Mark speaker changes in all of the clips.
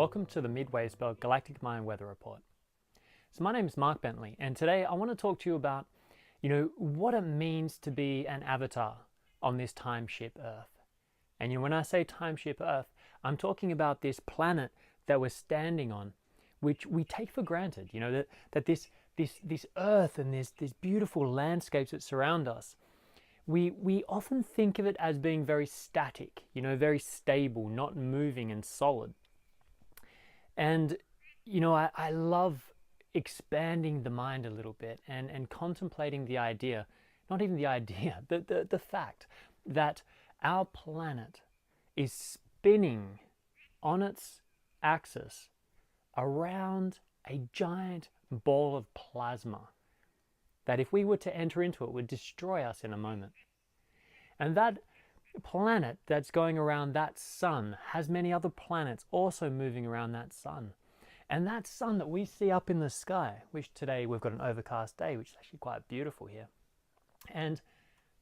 Speaker 1: Welcome to the Mid-Wavespell Galactic Mind Weather Report. So my name is Mark Bentley, and today I want to talk to you about, what it means to be an avatar on this time ship Earth. And when I say time ship Earth, I'm talking about this planet that we're standing on, which we take for granted. That this Earth and these beautiful landscapes that surround us, we often think of it as being very static, very stable, not moving and solid. And, I love expanding the mind a little bit and contemplating the idea, not even the idea, the fact that our planet is spinning on its axis around a giant ball of plasma that if we were to enter into it would destroy us in a moment. And that planet that's going around that sun has many other planets also moving around that sun. And that sun that we see up in the sky, which today we've got an overcast day, which is actually quite beautiful here. And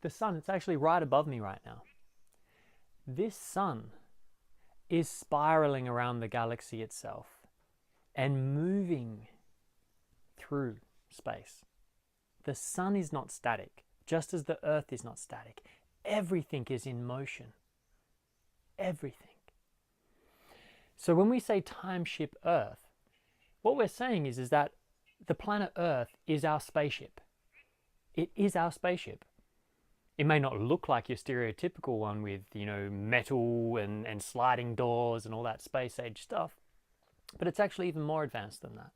Speaker 1: the sun, it's actually right above me right now. This sun is spiraling around the galaxy itself and moving through space. The sun is not static, just as the earth is not static. Everything is in motion. Everything. So when we say time ship Earth, what we're saying is that the planet Earth is our spaceship. It is our spaceship. It may not look like your stereotypical one with, metal and sliding doors and all that space age stuff, but it's actually even more advanced than that.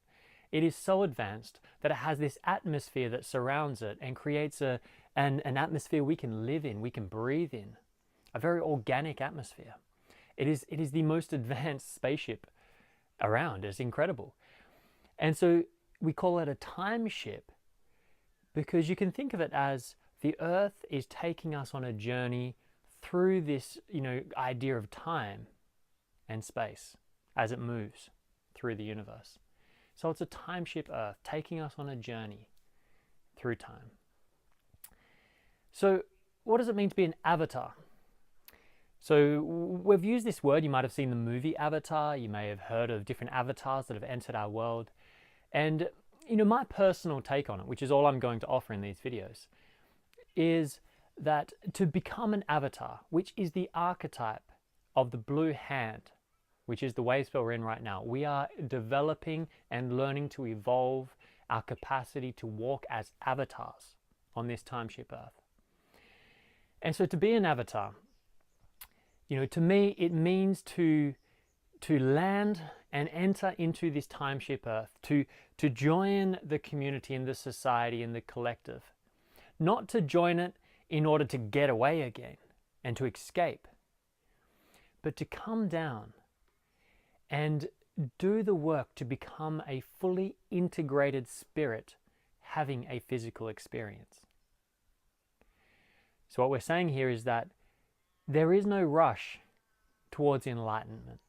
Speaker 1: It is so advanced that it has this atmosphere that surrounds it and creates an atmosphere we can live in, we can breathe in, a very organic atmosphere. It is the most advanced spaceship around. It's incredible. And so we call it a time ship because you can think of it as the Earth is taking us on a journey through this, idea of time and space as it moves through the universe. So it's a time ship Earth taking us on a journey through time. So what does it mean to be an avatar? So we've used this word, you might have seen the movie Avatar, you may have heard of different avatars that have entered our world. And my personal take on it, which is all I'm going to offer in these videos, is that to become an avatar, which is the archetype of the blue hand, which is the wavespell we're in right now, we are developing and learning to evolve our capacity to walk as avatars on this time ship Earth. And so to be an avatar, to me, it means to land and enter into this time ship Earth, to join the community and the society and the collective, not to join it in order to get away again and to escape, but to come down and do the work to become a fully integrated spirit having a physical experience. So what we're saying here is that there is no rush towards enlightenment.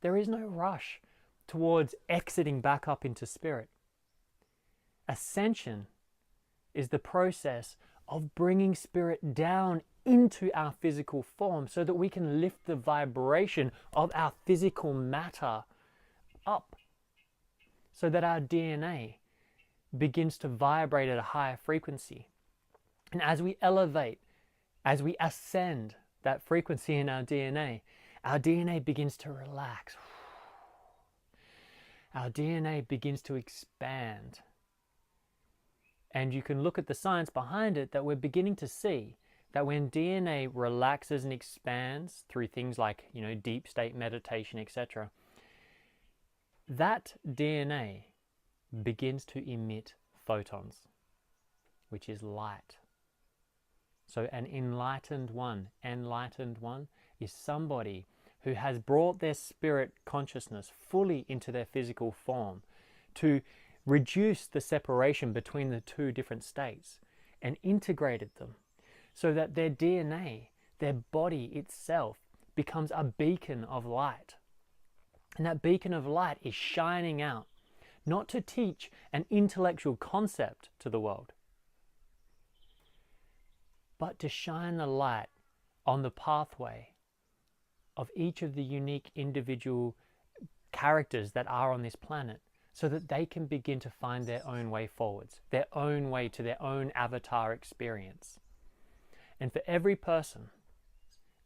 Speaker 1: There is no rush towards exiting back up into spirit. Ascension is the process of bringing spirit down into our physical form so that we can lift the vibration of our physical matter up so that our DNA begins to vibrate at a higher frequency. And as we elevate, as we ascend that frequency in our DNA begins to relax. Our DNA begins to expand. And you can look at the science behind it that we're beginning to see that when DNA relaxes and expands through things like, deep state meditation, etc., that DNA begins to emit photons, which is light. So an enlightened one is somebody who has brought their spirit consciousness fully into their physical form to reduce the separation between the two different states and integrated them so that their DNA, their body itself, becomes a beacon of light. And that beacon of light is shining out, not to teach an intellectual concept to the world, but to shine the light on the pathway of each of the unique individual characters that are on this planet so that they can begin to find their own way forwards, their own way to their own avatar experience. And for every person,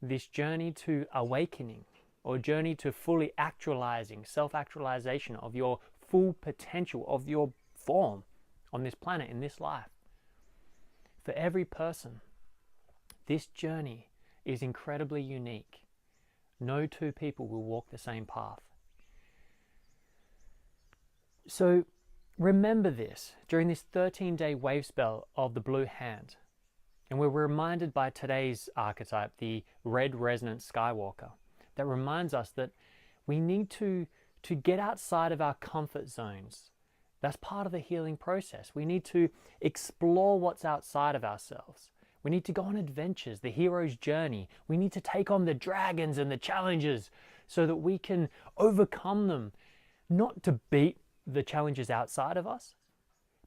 Speaker 1: this journey to awakening or journey to fully actualizing, self-actualization of your full potential of your form on this planet, in this life, for every person, this journey is incredibly unique. No two people will walk the same path. So remember this during this 13-day wave spell of the blue hand. And we're reminded by today's archetype, the red resonant Skywalker, that reminds us that we need to get outside of our comfort zones. That's part of the healing process. We need to explore what's outside of ourselves. We need to go on adventures, the hero's journey. We need to take on the dragons and the challenges so that we can overcome them, not to beat the challenges outside of us,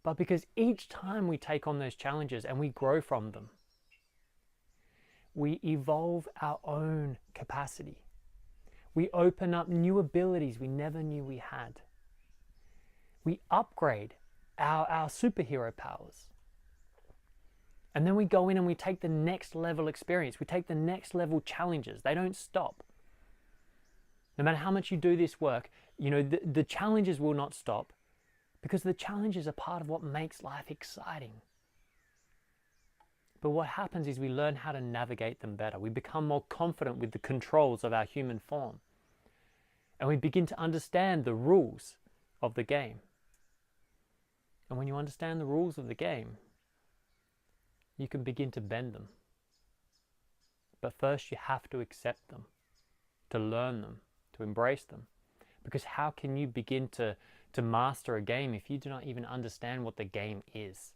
Speaker 1: but because each time we take on those challenges and we grow from them, we evolve our own capacity. We open up new abilities we never knew we had. We upgrade our superhero powers. And then we go in and we take the next level experience. We take the next level challenges. They don't stop. No matter how much you do this work, the challenges will not stop, because the challenges are part of what makes life exciting. But what happens is we learn how to navigate them better. We become more confident with the controls of our human form. And we begin to understand the rules of the game. And when you understand the rules of the game, you can begin to bend them. But first you have to accept them, to learn them, to embrace them. Because how can you begin to master a game if you do not even understand what the game is?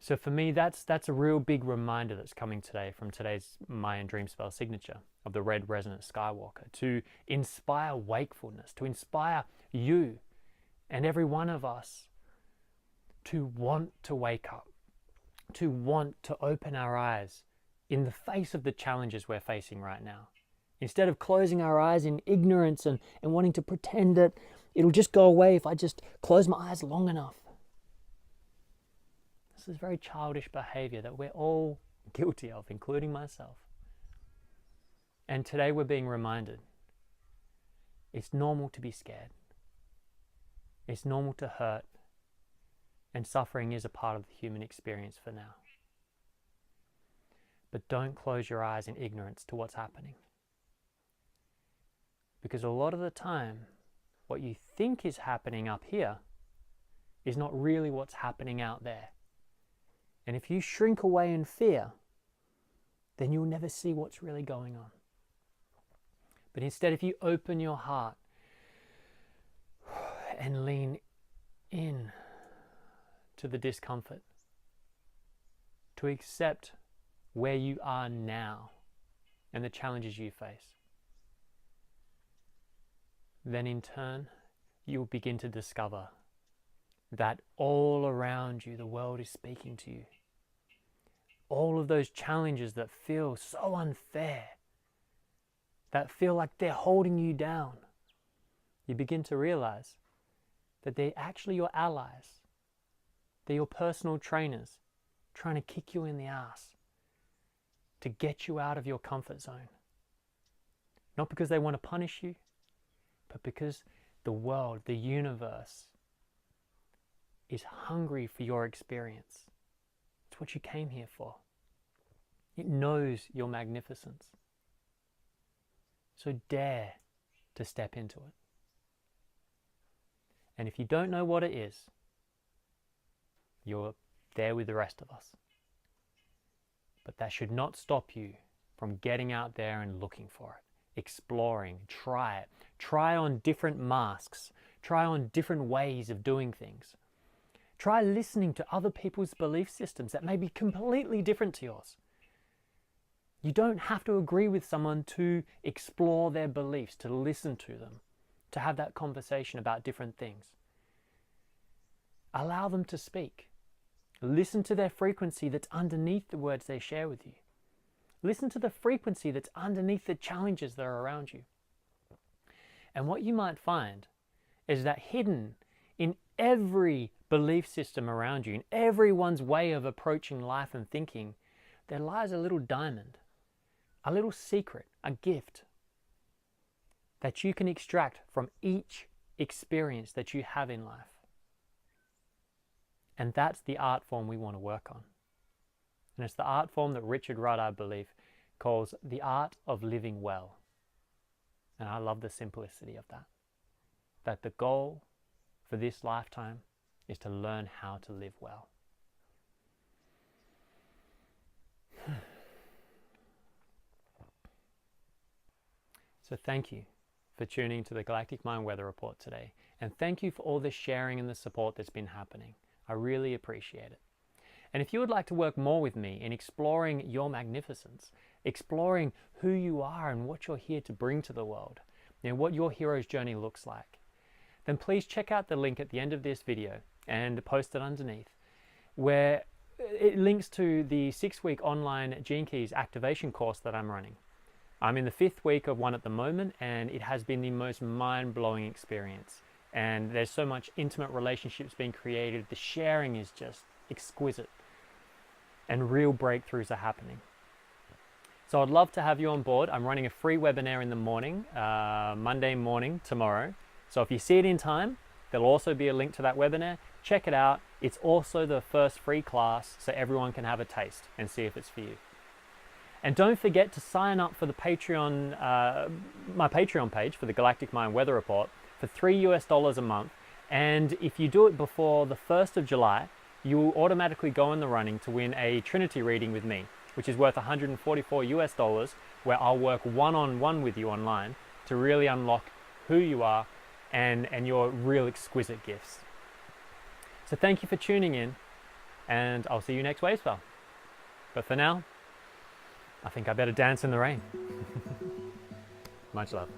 Speaker 1: So for me, that's a real big reminder that's coming today from today's Mayan Dream Spell signature of the red resonant Skywalker, to inspire wakefulness, to inspire you and every one of us to want to wake up, to want to open our eyes in the face of the challenges we're facing right now. Instead of closing our eyes in ignorance and wanting to pretend that it'll just go away if I just close my eyes long enough. This is very childish behavior that we're all guilty of, including myself. And today we're being reminded it's normal to be scared. It's normal to hurt. And suffering is a part of the human experience for now. But don't close your eyes in ignorance to what's happening. Because a lot of the time, what you think is happening up here is not really what's happening out there. And if you shrink away in fear, then you'll never see what's really going on. But instead, if you open your heart and lean in to the discomfort, to accept where you are now and the challenges you face, then in turn, you'll begin to discover that all around you, the world is speaking to you. All of those challenges that feel so unfair, that feel like they're holding you down, you begin to realize that they're actually your allies. They're your personal trainers trying to kick you in the ass to get you out of your comfort zone. Not because they want to punish you, but because the world, the universe, is hungry for your experience. It's what you came here for. It knows your magnificence. So dare to step into it. And if you don't know what it is, you're there with the rest of us. But that should not stop you from getting out there and looking for it, exploring, try it. Try on different masks. Try on different ways of doing things. Try listening to other people's belief systems that may be completely different to yours. You don't have to agree with someone to explore their beliefs, to listen to them, to have that conversation about different things. Allow them to speak. Listen to their frequency that's underneath the words they share with you. Listen to the frequency that's underneath the challenges that are around you. And what you might find is that hidden in every belief system around you, in everyone's way of approaching life and thinking, there lies a little diamond, a little secret, a gift that you can extract from each experience that you have in life. And that's the art form we want to work on. And it's the art form that Richard Rudd, I believe, calls the art of living well. And I love the simplicity of that. That the goal for this lifetime is to learn how to live well. So thank you for tuning to the Galactic Mind Weather Report today. And thank you for all the sharing and the support that's been happening. I really appreciate it. And if you would like to work more with me in exploring your magnificence, exploring who you are and what you're here to bring to the world, what your hero's journey looks like, then please check out the link at the end of this video and post it underneath, where it links to the 6-week online Gene Keys activation course that I'm running. I'm in the 5th week of one at the moment, and it has been the most mind-blowing experience. And there's so much intimate relationships being created. The sharing is just exquisite, and real breakthroughs are happening. So I'd love to have you on board. I'm running a free webinar in the morning, Monday morning, tomorrow. So if you see it in time, there'll also be a link to that webinar. Check it out. It's also the first free class, so everyone can have a taste and see if it's for you. And don't forget to sign up for the Patreon, my Patreon page for the Galactic Mind Weather Report for $3 a month. And if you do it before the 1st of July, you will automatically go in the running to win a Trinity reading with me, which is worth $144, where I'll work one-on-one with you online to really unlock who you are and your real exquisite gifts. So thank you for tuning in, and I'll see you next Wavespell. But for now, I think I better dance in the rain. Much love.